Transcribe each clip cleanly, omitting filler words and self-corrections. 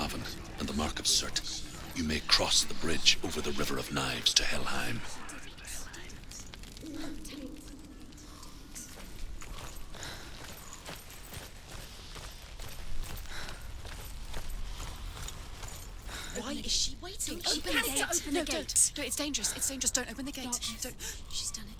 Raven and the Mark of Surt, you may cross the bridge over the River of Knives to Helheim. Why is she waiting? Open the gate. Open the gate. No, it's dangerous. It's dangerous. Don't open the gate. Don't. She's done it.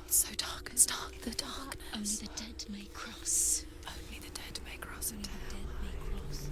It's so dark. It's dark. The darkness. Only the dead may cross. Only the dead may cross Only into the hell. dead may cross.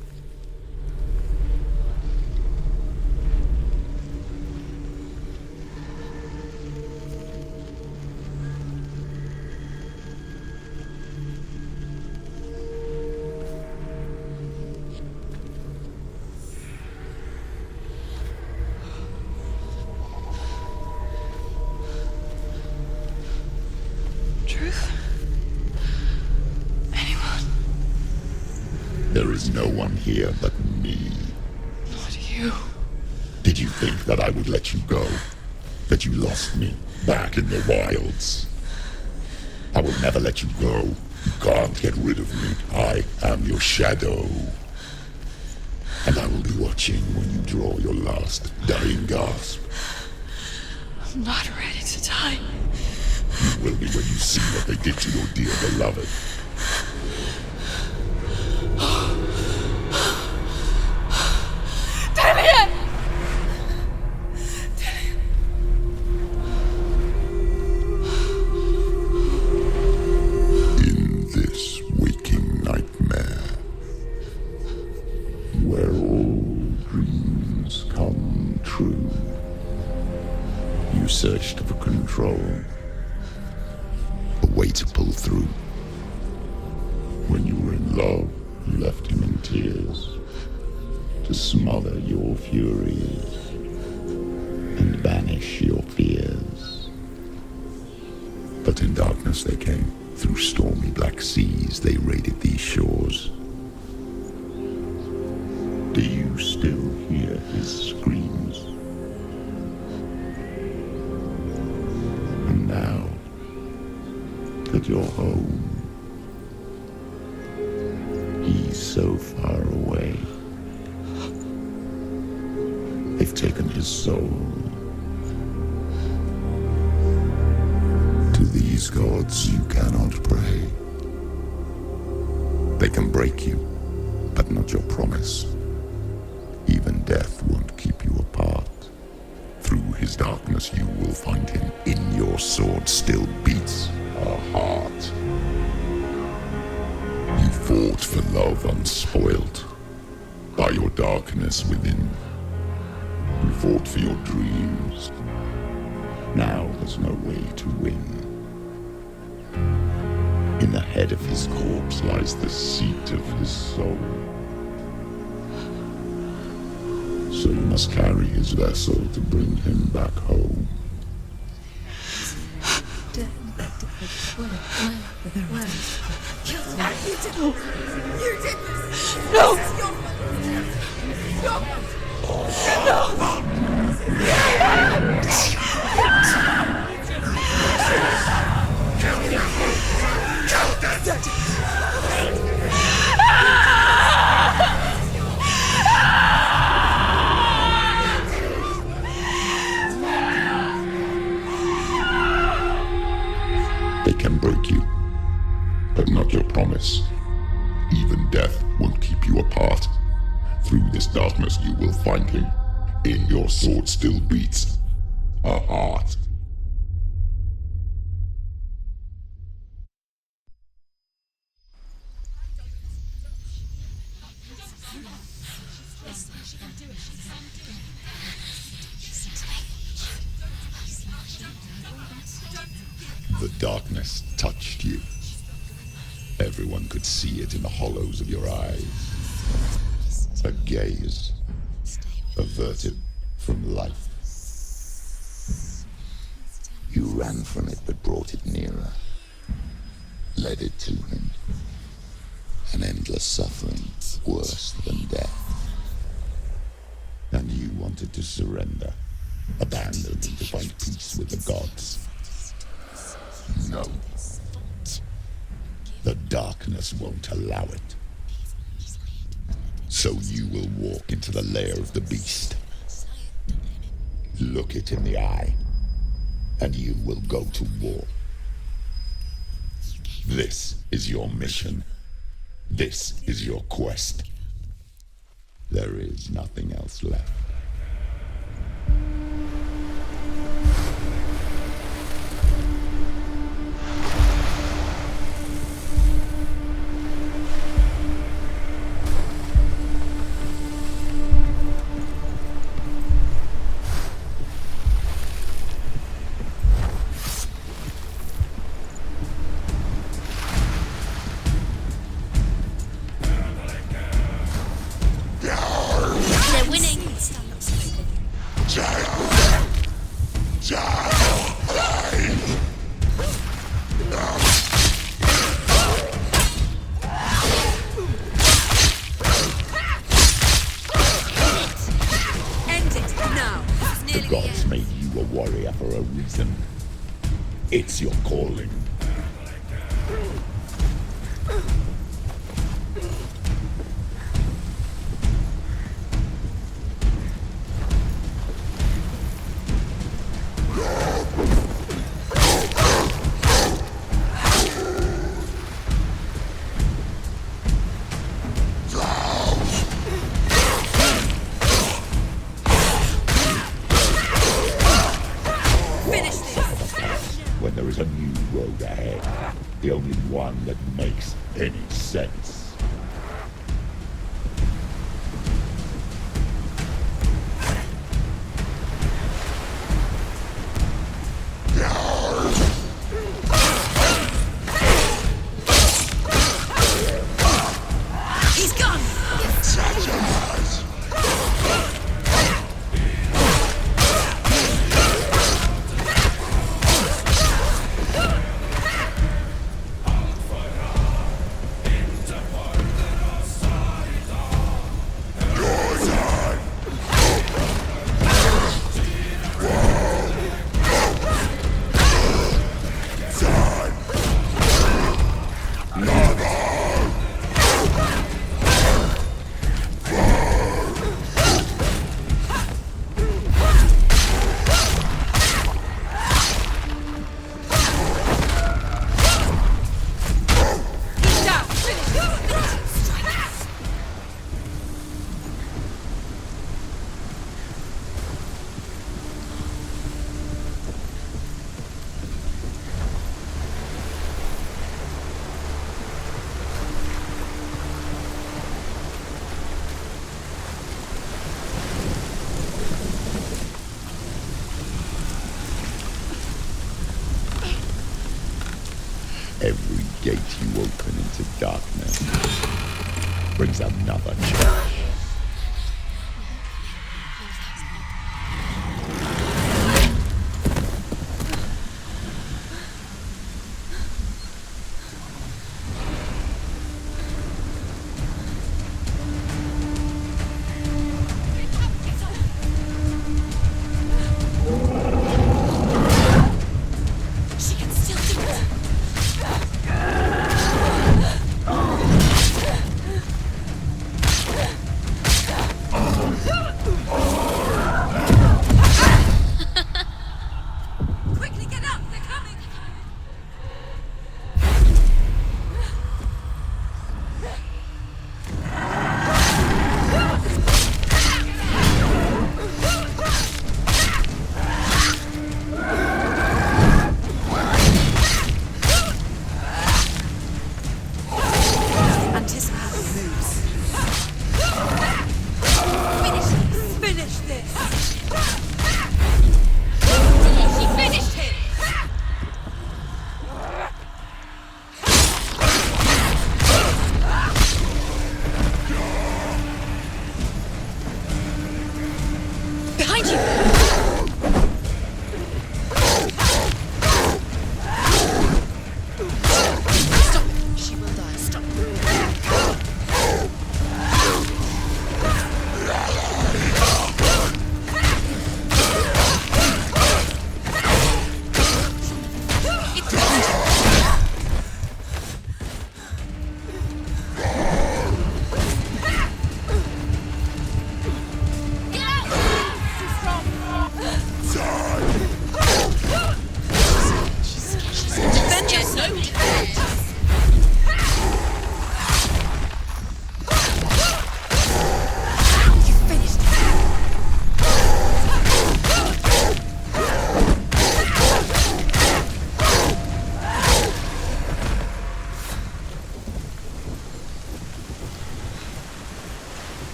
Truth? Anyone? There is no one here but me. Not you. Did you think that I would let you go? That you lost me back in the wilds? I will never let you go. You can't get rid of me. I am your shadow. And I will be watching when you draw your last dying gasp. I'm not ready to die. You will be when you see what they did to your dear beloved. Damien! In this waking nightmare, where all dreams come true, you searched for control, a way to pull through. When you were in love, you left him in tears, to smother your furies and banish your fears. But in darkness they came, through stormy black seas they raided these shores. Do you still hear his screams? And now that you're home, he's so far away. They've taken his soul. To these gods you cannot pray. They can break you, but not your promise. Even death won't keep you apart. Through his darkness you will find him. In your sword still beats a heart. You fought for love unspoilt by your darkness within. You fought for your dreams. Now there's no way to win. In the head of his corpse lies the seat of his soul. So you must carry his vessel to bring him back home. You did this! No! They can break you, but not your promise. Even death won't keep you apart. Through this darkness you will find him. In your sword still beats a heart. The darkness touched you. Everyone could see it in the hollows of your eyes. A gaze averted from life. You ran from it but brought it nearer. Led it to him. An endless suffering worse than death. And you wanted to surrender. Abandon and to find peace with the gods. No. The darkness won't allow it. So you will walk into the lair of the beast. Look it in the eye, and you will go to war. This is your mission. This is your quest. There is nothing else left. They're winning. End it now. The gods made you a warrior for a reason. It's your calling. Finish this. When there is a new road ahead, the only one that makes any sense. He's gone. Every gate you open into darkness brings another challenge. She can still do it.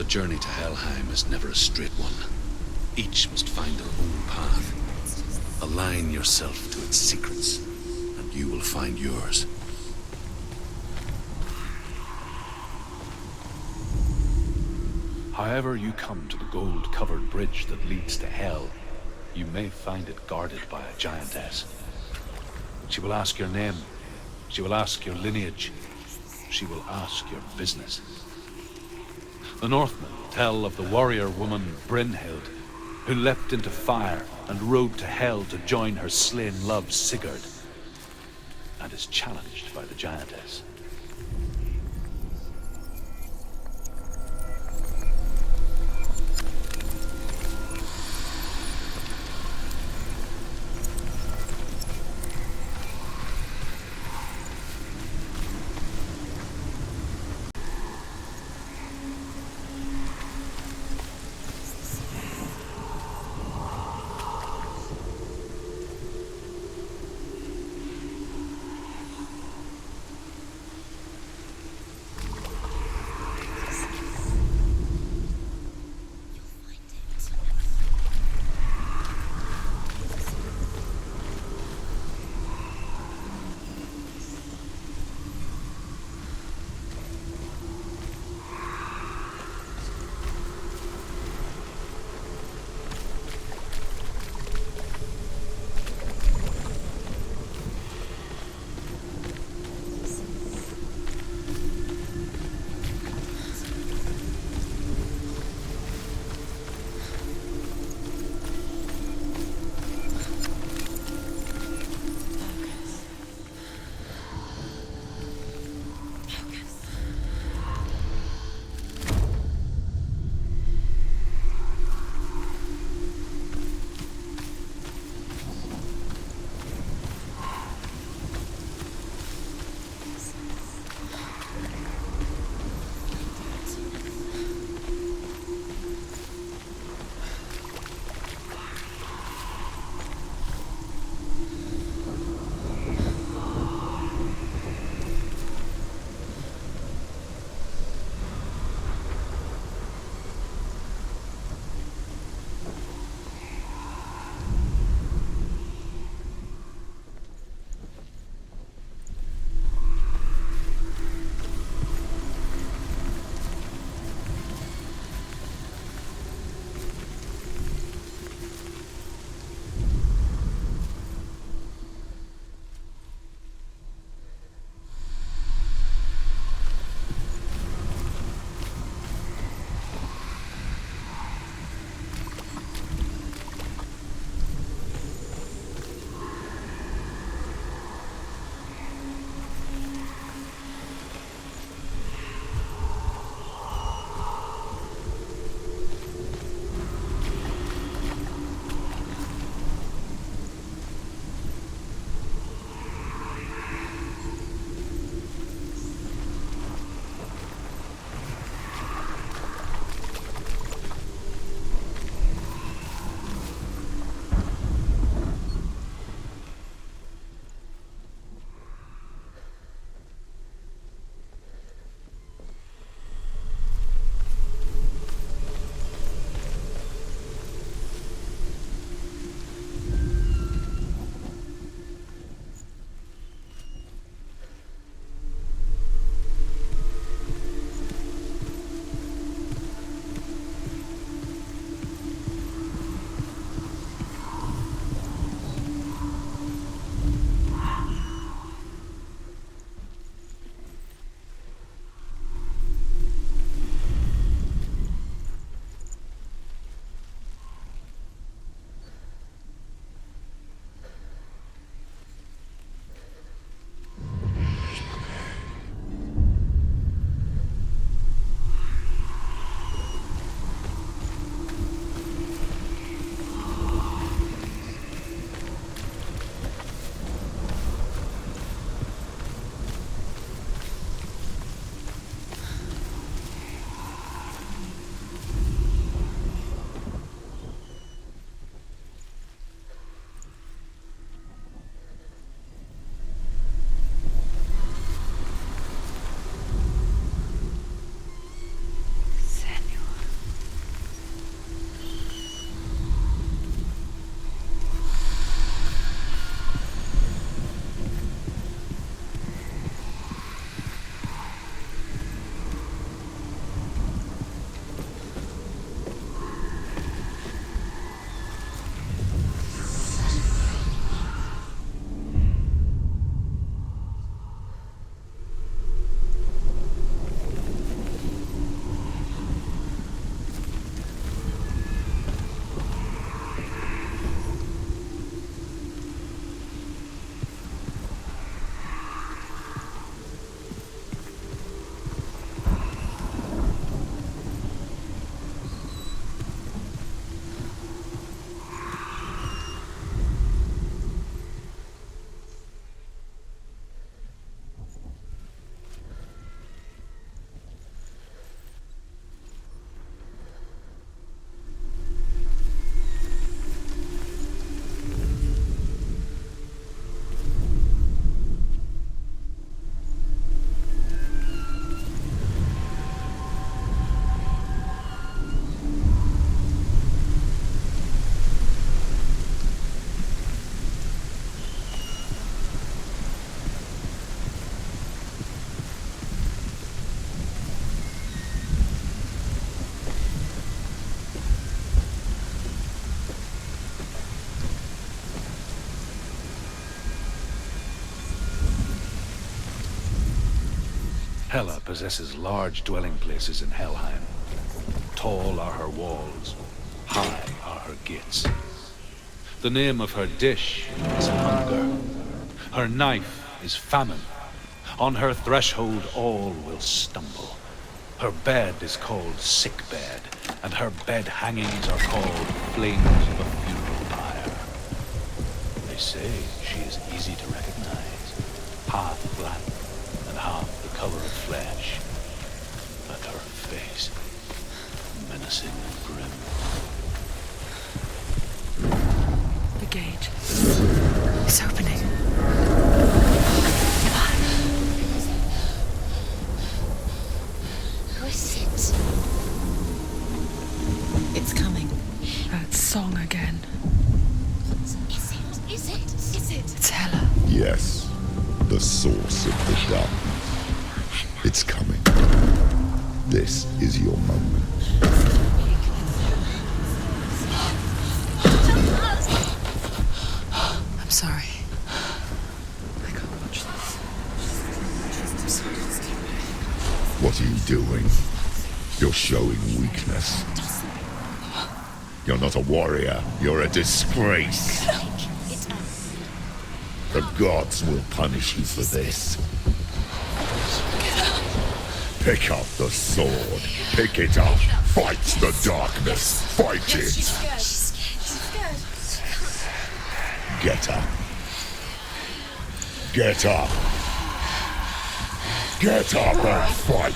journey to Helheim is never a straight one. Each must find their own path. Align yourself to its secrets, and you will find yours. However you come to the gold-covered bridge that leads to Hell, you may find it guarded by a giantess. She will ask your name. She will ask your lineage. She will ask your business. The Northmen tell of the warrior woman Brynhild, who leapt into fire and rode to Hell to join her slain love Sigurd, and is challenged by the giantess. Hela possesses large dwelling places in Helheim. Tall are her walls, high are her gates. The name of her dish is hunger. Her knife is famine. On her threshold all will stumble. Her bed is called sick bed, and her bed hangings are called flames of a funeral pyre. They say she is easy to recognize, half black and half the color of flesh. But her face, menacing and grim. The gate. It's opening. Who is it? It's coming. That song again. Is it? Is it? Is it? It's Hela. Yes, the source of the darkness. It's coming. This is your moment. I'm sorry. I can't watch this. I'm sorry. What are you doing? You're showing weakness. You're not a warrior. You're a disgrace. The gods will punish you for this. Pick up the sword. Pick it up. Fight the darkness. Fight it. She's scared. She's scared. Get up. Get up. Get up and fight.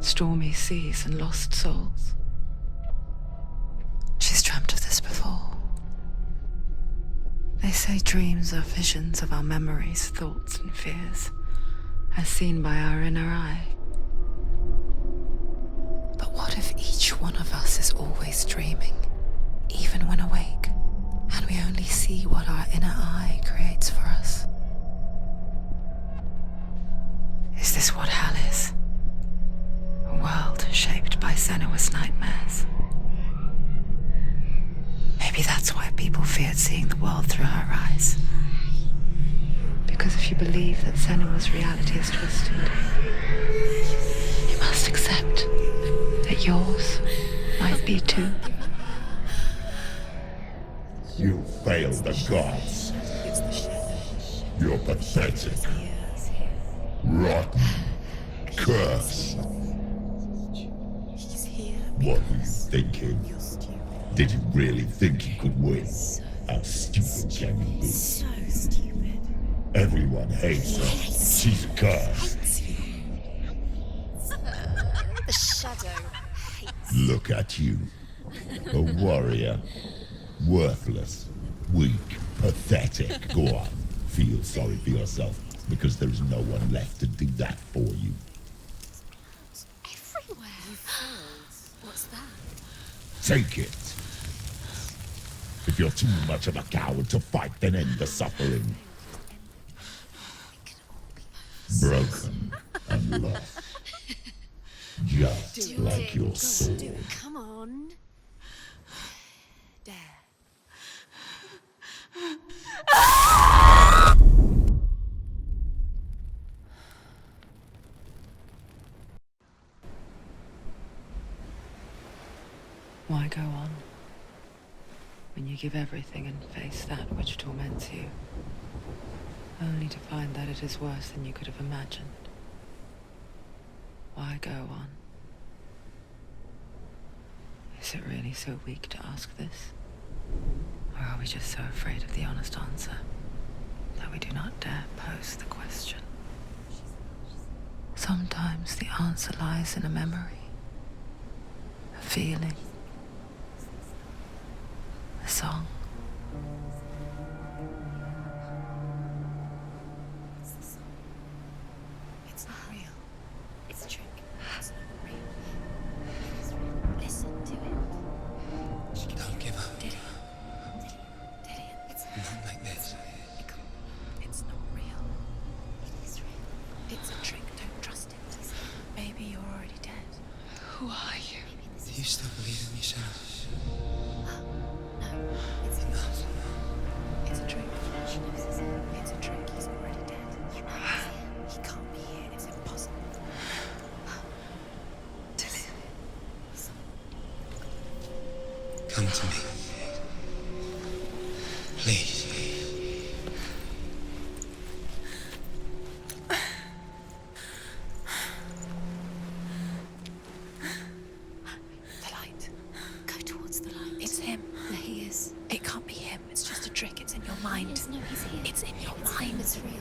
Stormy seas and lost souls. She's dreamt of this before. They say dreams are visions of our memories, thoughts, and fears, as seen by our inner eye. But what if each one of us is always dreaming, even when awake, and we only see what our inner eye creates for us? Is this what hell is? A world shaped by Senua's nightmares. Maybe that's why people feared seeing the world through her eyes. Because if you believe that Senua's reality is twisted, you must accept that yours might be too. You failed the gods. You're pathetic. Rotten. Cursed. What were you thinking? Did you really think you could win? How stupid can you be? So stupid. Everyone hates her. She's cursed. The shadow hates. Look at you. A warrior. Worthless. Weak. Pathetic. Go on. Feel sorry for yourself, because there is no one left to do that for you. Everywhere. You failed. What's that? Take it. If you're too much of a coward to fight, then end the suffering. Broken and lost. Just like your soul. Come on. Dare. Why go on when you give everything and face that which torments you, only to find that it is worse than you could have imagined? Why go on? Is it really so weak to ask this? Or are we just so afraid of the honest answer that we do not dare pose the question? Sometimes the answer lies in a memory, a feeling, a song. It's not real. It's a trick. It's not real. It is real. Listen to it. Don't give up. Did it? It's Not like this. it's not real. You still believe in me, Shadow? No, it's enough. It's a trick. She knows it's a trick. He's already dead. You know he's here. He can't be here. It's impossible. Tilly. Come to me. Please. The light. Go towards the light. It's him. There he is. It can't be him. It's just a trick. It's in your mind. No, he's here. It's in your mind. It's real.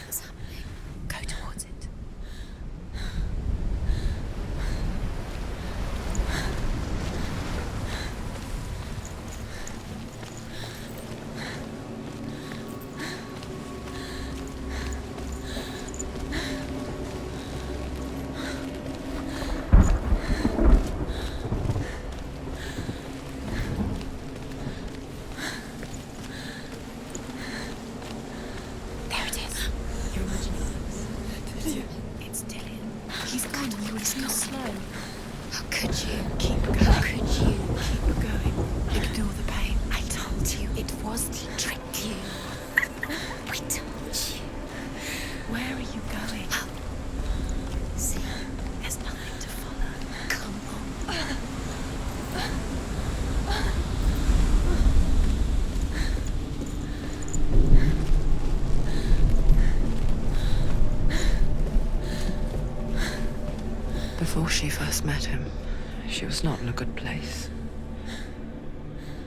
It's happening. Go towards it. There it is. You're imagining it. It's Dillian. He's going really slow. How could you? Keep going. How could you? Keep going. Ignore the pain. I told you it was to trick you. I told you. Where are you going? See, there's nothing to follow. Come on. Before she first met him, she was not in a good place.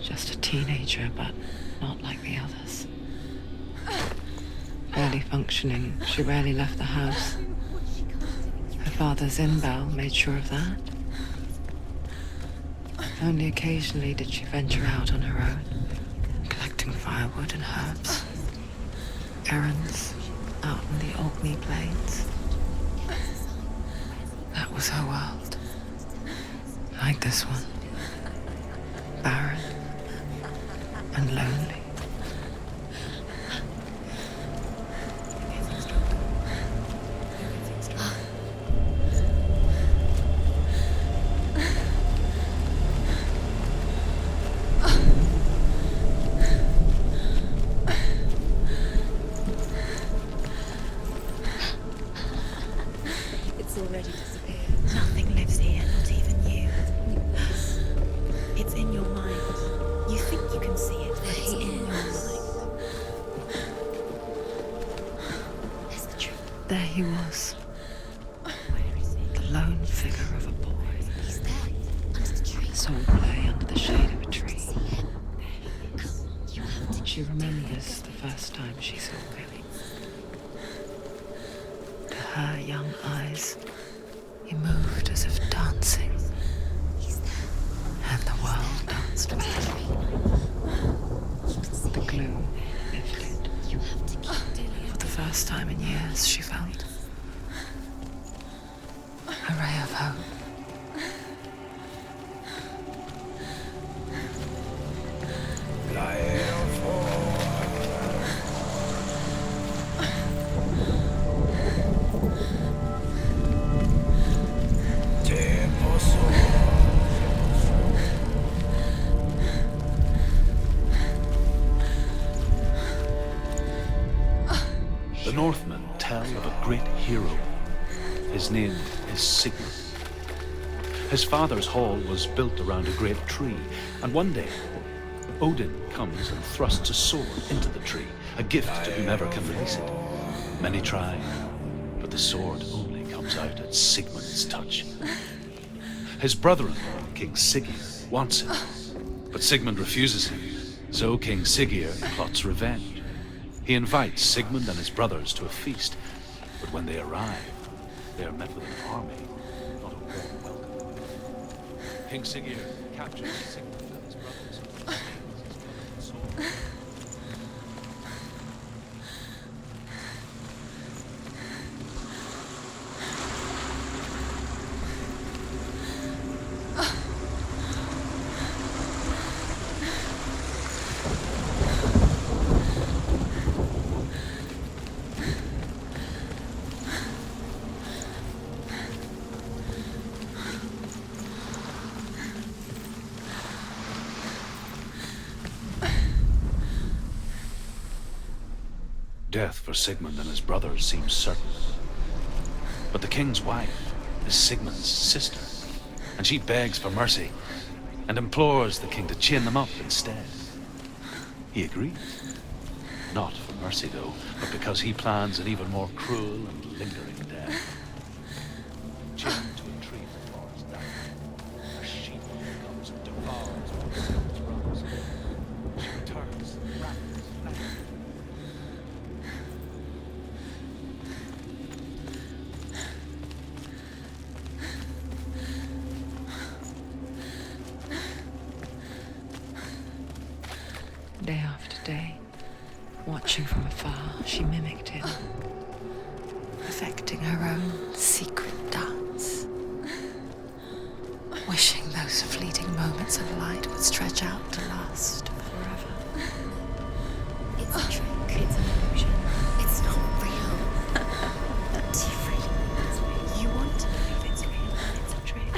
Just a teenager, but not like the others. Barely functioning, she rarely left the house. Her father's in-bell made sure of that. Only occasionally did she venture out on her own, collecting firewood and herbs. Errands out in the Orkney Plains. That was her world. Like this one. Barren and lonely. It's already disappeared. Nothing lives here, not even you. It's in your mind. You think you can see it, but it's in your mind. There's the truth. There he was, Where is it? the lone figure of a boy. He's there, under the tree. Saw play under the shade of a tree. See him. You have to. She remembers the first time she saw him. To her young eyes, he moved as if dancing, He's there. and the world danced with him. You can see The him. gloom lifted. You have to keep Dillian. For the first time in years, she felt a ray of hope. The Northmen tell of a great hero. His name is Sigmund. His father's hall was built around a great tree, and one day, Odin comes and thrusts a sword into the tree, a gift to whomever can release it. Many try, but the sword only comes out at Sigmund's touch. His brother-in-law, King Siggeir, wants it, but Sigmund refuses him, so King Siggeir plots revenge. He invites Sigmund and his brothers to a feast, but when they arrive, they are met with an army, not a warm welcome. King Siggeir captures Sigmund and his brothers and claims his sword. Death for Sigmund and his brothers seems certain. But the king's wife is Sigmund's sister, and she begs for mercy and implores the king to chain them up instead. He agrees. Not for mercy, though, but because he plans an even more cruel and lingering death. Chained to a tree before his death, a sheep comes and devours one of his brothers. She returns, rattles, flashes. Day after day, watching from afar, she mimicked him, perfecting her own secret dance, wishing those fleeting moments of light would stretch out to last forever. It's a trick. It's an illusion. It's not real. Do you really? You want to believe it's real, but it's a trick.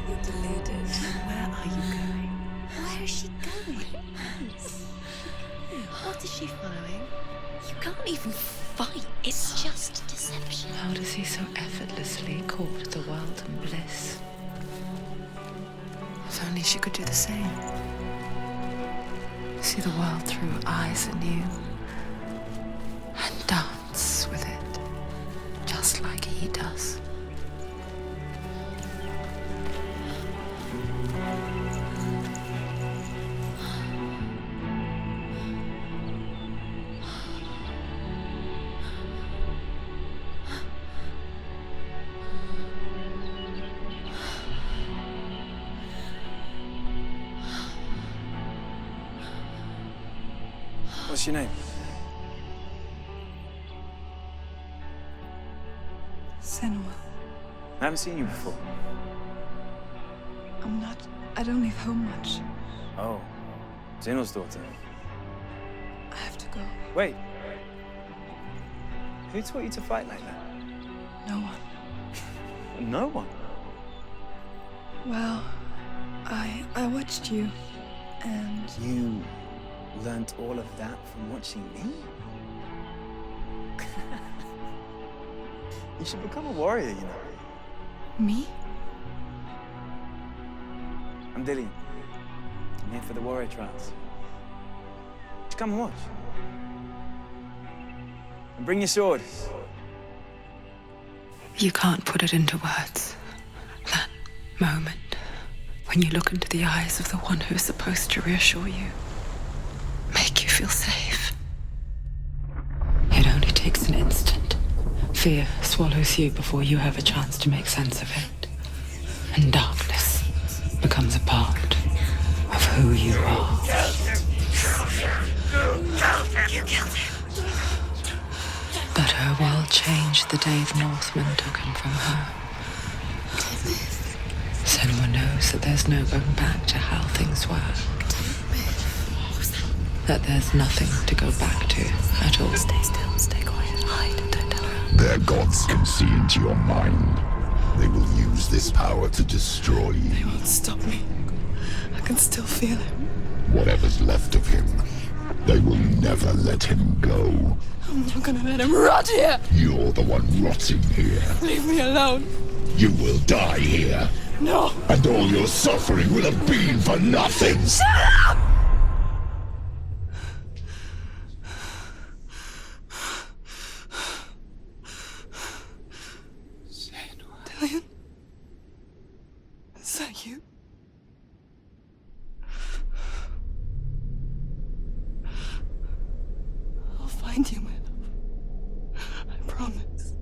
You're deluded. Where are you going? Where is she going? What is she following? You can't even fight. It's just deception. How does he so effortlessly court the world and bliss? If only she could do the same. See the world through eyes anew and dance with it, just like he does. What's your name? Senua. I haven't seen you before. I don't leave home much. Oh, Zenua's daughter. I have to go. Wait. Who taught you to fight like that? No one. No one. Well, I watched you, and You learned all of that from watching me? You should become a warrior, you know. me? I'm Dillian. I'm here for the warrior trials. Just come and watch. And bring your sword. You can't put it into words. That moment when you look into the eyes of the one who is supposed to reassure you, make you feel safe. It only takes an instant. Fear swallows you before you have a chance to make sense of it. And darkness becomes a part of who you are. You killed him. But her world changed the day the Northmen took him from her. Senua knows that there's no going back to how things were. That there's nothing to go back to at all. Stay still, stay quiet, hide, don't tell her. Their gods can see into your mind. They will use this power to destroy They you. won't stop me. I can still feel him. Whatever's left of him, they will never let him go. I'm not gonna let him rot here. You're the one rotting here. Leave me alone. You will die here. No. And all your suffering will have been for nothing. Dillian? Is that you? I'll find you, my love. I promise.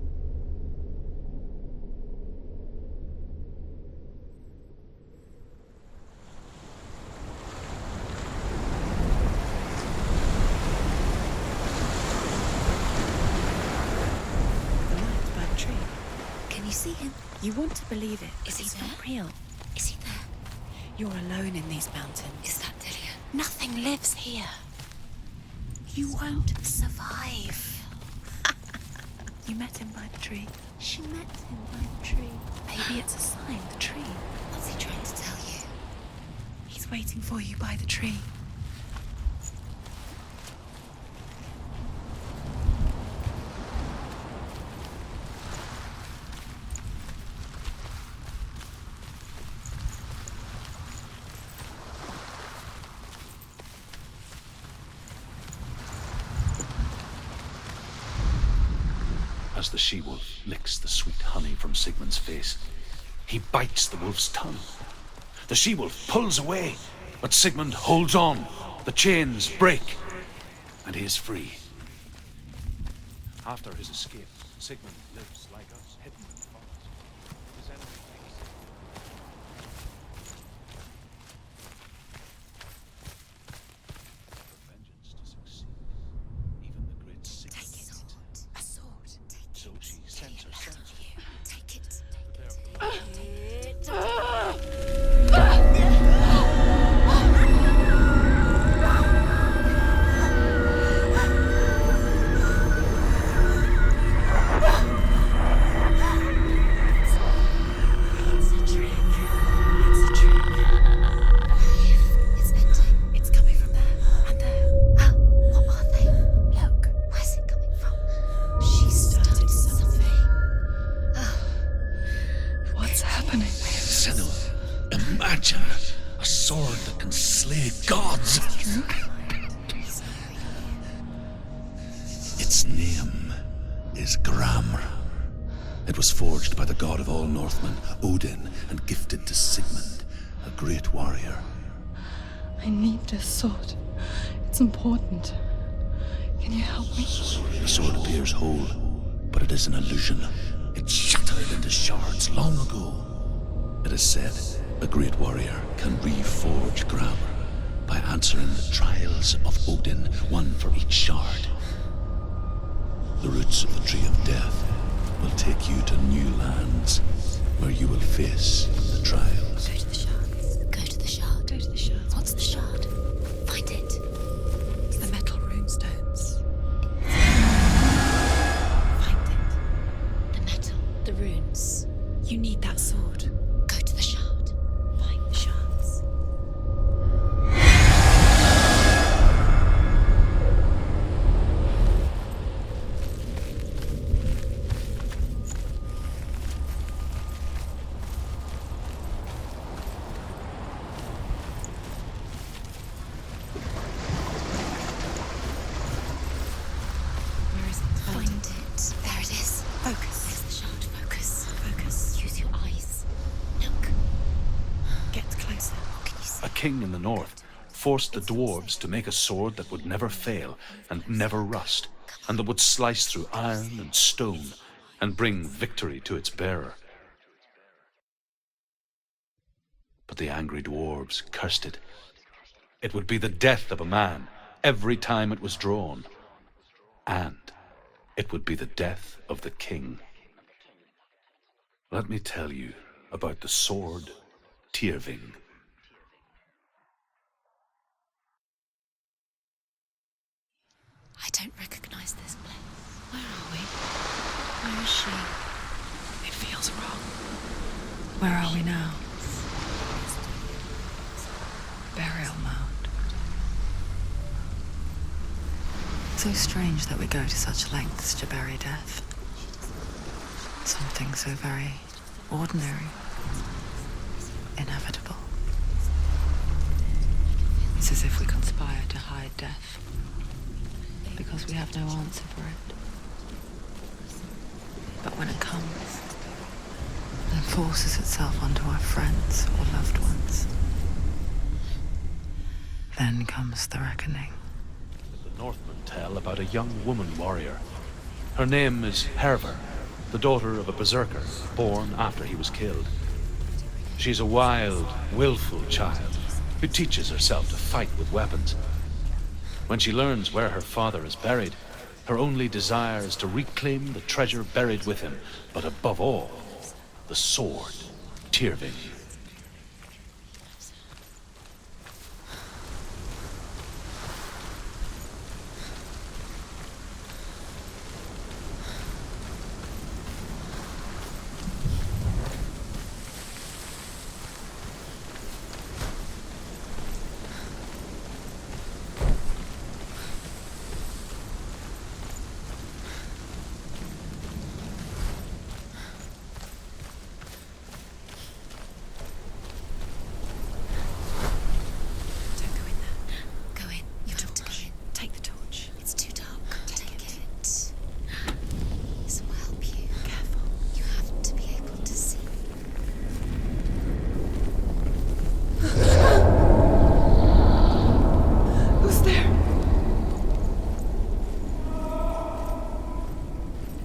The light by the tree. Can you see him? You want to believe it. Is he not real? Is he there? You're alone in these mountains. Is that Dillian? Nothing lives here. You won't survive. You met him by the tree. She met him by the tree. Maybe it's a sign, the tree. What's he trying to tell you? He's waiting for you by the tree. as the she-wolf licks the sweet honey from Sigmund's face. He bites the wolf's tongue. The she-wolf pulls away, but Sigmund holds on. The chains break, and he is free. After his escape, Sigmund lives like us, hidden in the forest. His enemy thinks for vengeance to succeed. Even the great Sigmund. Take it. A sword. Take it. So she sends her son. Take it. It's a trick. It's a trick. It's ending. It's coming from there and there. Oh, what are they? Look, where's it coming from? She started something. What's happening? Senua, imagine a sword that can slay gods. Its name is Gramr. It was forged by the god of all Northmen, Odin, and gifted to Sigmund, a great warrior. I need this sword. It's important. Can you help me? The sword appears whole, but it is an illusion. It shattered into shards long ago. It is said a great warrior can reforge Gramr by answering the trials of Odin, one for each shard. The roots of the Tree of Death will take you to new lands where you will face the trials. Go to the shard. Go to the shard. Go to the shard. What's the shard? Find it. It's the metal runestones. Find it. The metal. The runes. You need that sword. Go to the shard. Find the shards. Where is it? Find it. There it is. Focus. Where's the shard? Focus. Focus. Use your eyes. Look. Get closer. What can you see? A king in the north forced the dwarves to make a sword that would never fail and never rust, and that would slice through iron and stone and bring victory to its bearer. But the angry dwarves cursed it. It would be the death of a man every time it was drawn, and it would be the death of the king. Let me tell you about the sword Tyrving. I don't recognize this place. Where are we? Where is she? It feels wrong. Where are we now? Burial mound. So strange that we go to such lengths to bury death. Something so very ordinary, inevitable. It's as if we conspire to hide death because we have no answer for it. But when it comes and forces itself onto our friends or loved ones, then comes the reckoning. The Northmen tell about a young woman warrior. Her name is Hervor, the daughter of a berserker born after he was killed. She's a wild, willful child who teaches herself to fight with weapons. When she learns where her father is buried, her only desire is to reclaim the treasure buried with him, but above all, the sword, Tyrving.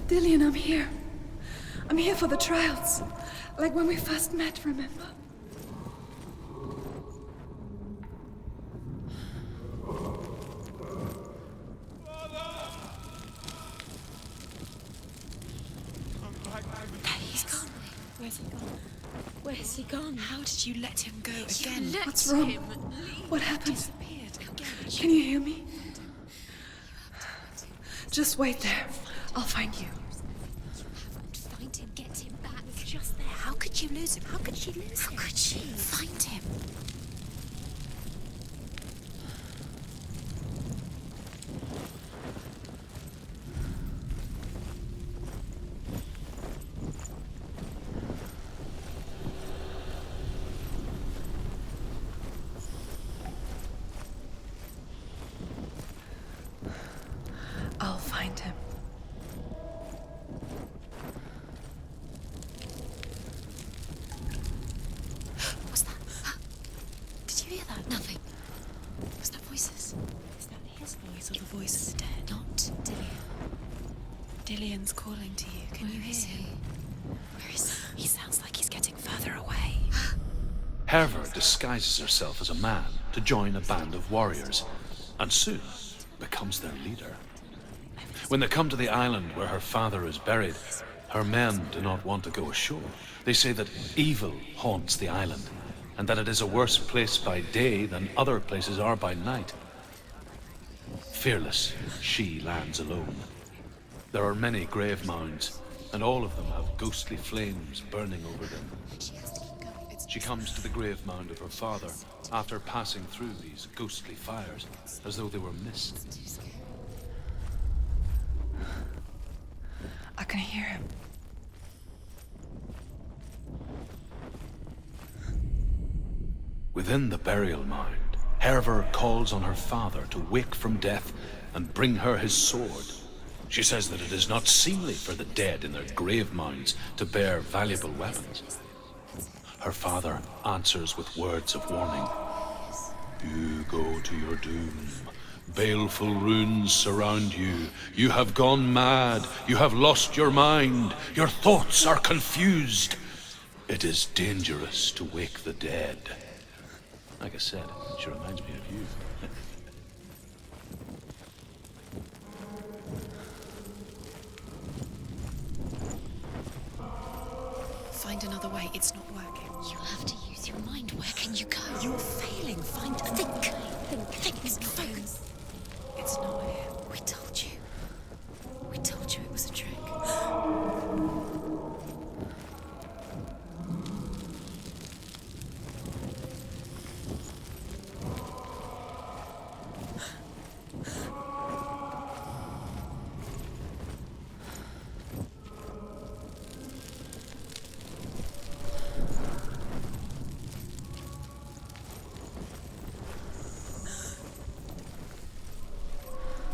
Dillian, I'm here. I'm here for the trials. Like when we first met, remember? He's gone. Where's he gone? Where's he gone? How did you let him go again? What's wrong? What happened? Can you hear me? Just wait there. I'll find you. Find him, get him back. Just there. How could you lose him? How could she lose him? How could she? Find him. I'll find him. What's that? Did you hear that? Nothing. Was that voices? Is that his voice or the voice of the dead? Not Dillian. Dillian's calling to you. Can you hear him? Where is he? He sounds like he's getting further away. Herver disguises herself as a man to join a band of warriors, and soon becomes their leader. When they come to the island where her father is buried, her men do not want to go ashore. They say that evil haunts the island, and that it is a worse place by day than other places are by night. Fearless, she lands alone. There are many grave mounds, and all of them have ghostly flames burning over them. She comes to the grave mound of her father after passing through these ghostly fires, as though they were mist. I can hear him. Within the burial mound, Herver calls on her father to wake from death and bring her his sword. She says that it is not seemly for the dead in their grave mounds to bear valuable weapons. Her father answers with words of warning. You go to your doom. Baleful runes surround you. You have gone mad. You have lost your mind. Your thoughts are confused. It is dangerous to wake the dead. Like I said, she reminds me of you. Find another way. It's not working. You'll have to use your mind. Where can you go? You're failing. Think. It's not him. It's not him. We told you. We told you it was a trick.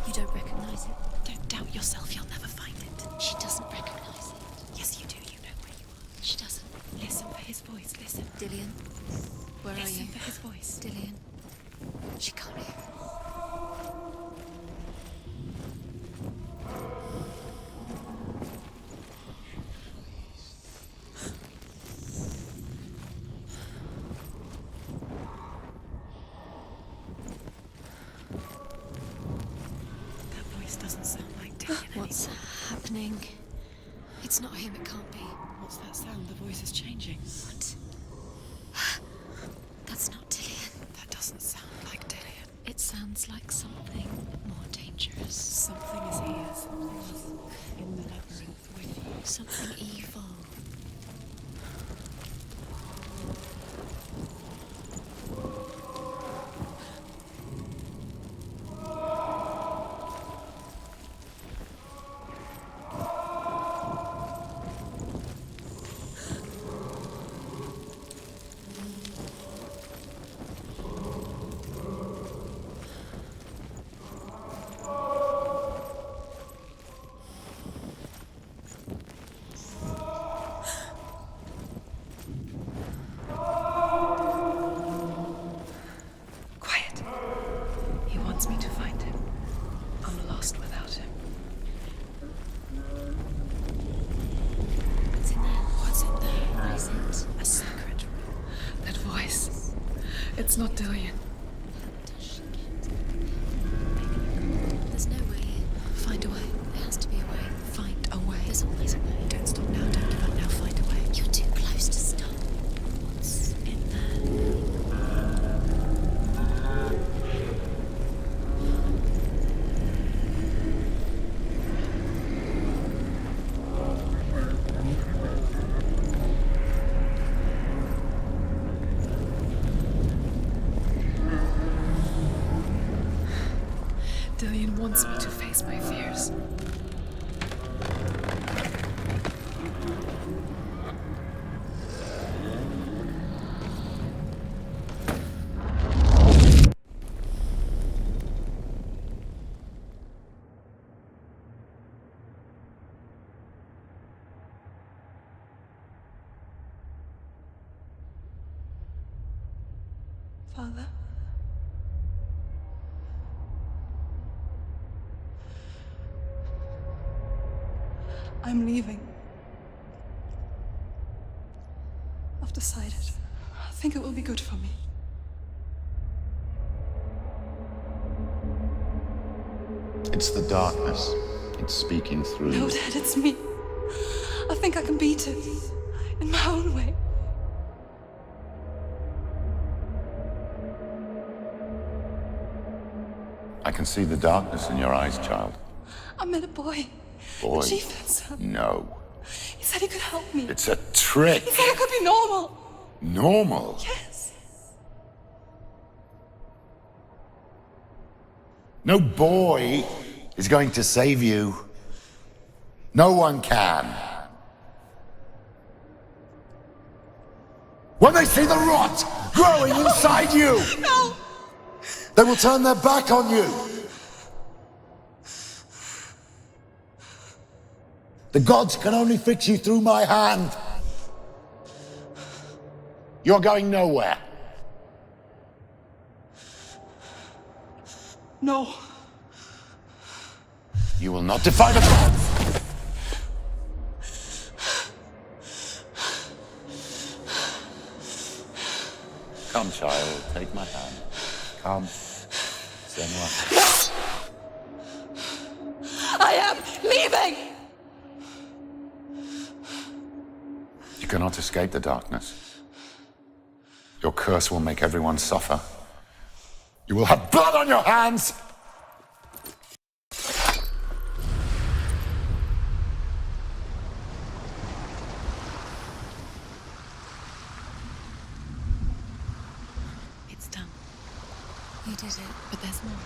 You don't recognize it? Don't doubt yourself, you'll never find it. She doesn't recognize it. Yes, you do. You know where you are. She doesn't. Listen for his voice. Listen. Dillian, where are you? Listen for his voice. Dillian. She can't hear. Doesn't sound like Dillian. What's happening? It's not him, it can't be. What's that sound? The voice is changing. What? That's not Dillian. That doesn't sound like Dillian. It sounds like something more dangerous. Something is here. Something is in the labyrinth with you. Something evil. Me to find him. I'm lost without him. What's in there? What's in there? What is it? A secret. That voice. It's not Dillian. There's no way. Find a way. There has to be a way. Find a way. There's always a way. Don't stop now. Don't give up now. Find a way. You're too close to stop. What's in there? Dillian wants me to face my fears. Father? I'm leaving. I've decided. I think it will be good for me. It's the darkness. It's speaking through. No, Dad, it's me. I think I can beat it. In my own way. I can see the darkness in your eyes, child. I met a boy. Boy. The chief had some. No. He said he could help me. It's a trick. He said I could be normal. Normal? Yes. No boy is going to save you. No one can. When they see the rot growing inside you, No! they will turn their back on you. The gods can only fix you through my hand. You're going nowhere. No. You will not defy the gods. Come, child, take my hand. Come. Senua. I am leaving! You cannot escape the darkness. Your curse will make everyone suffer. You will have blood on your hands! It's done. You did it. But there's more.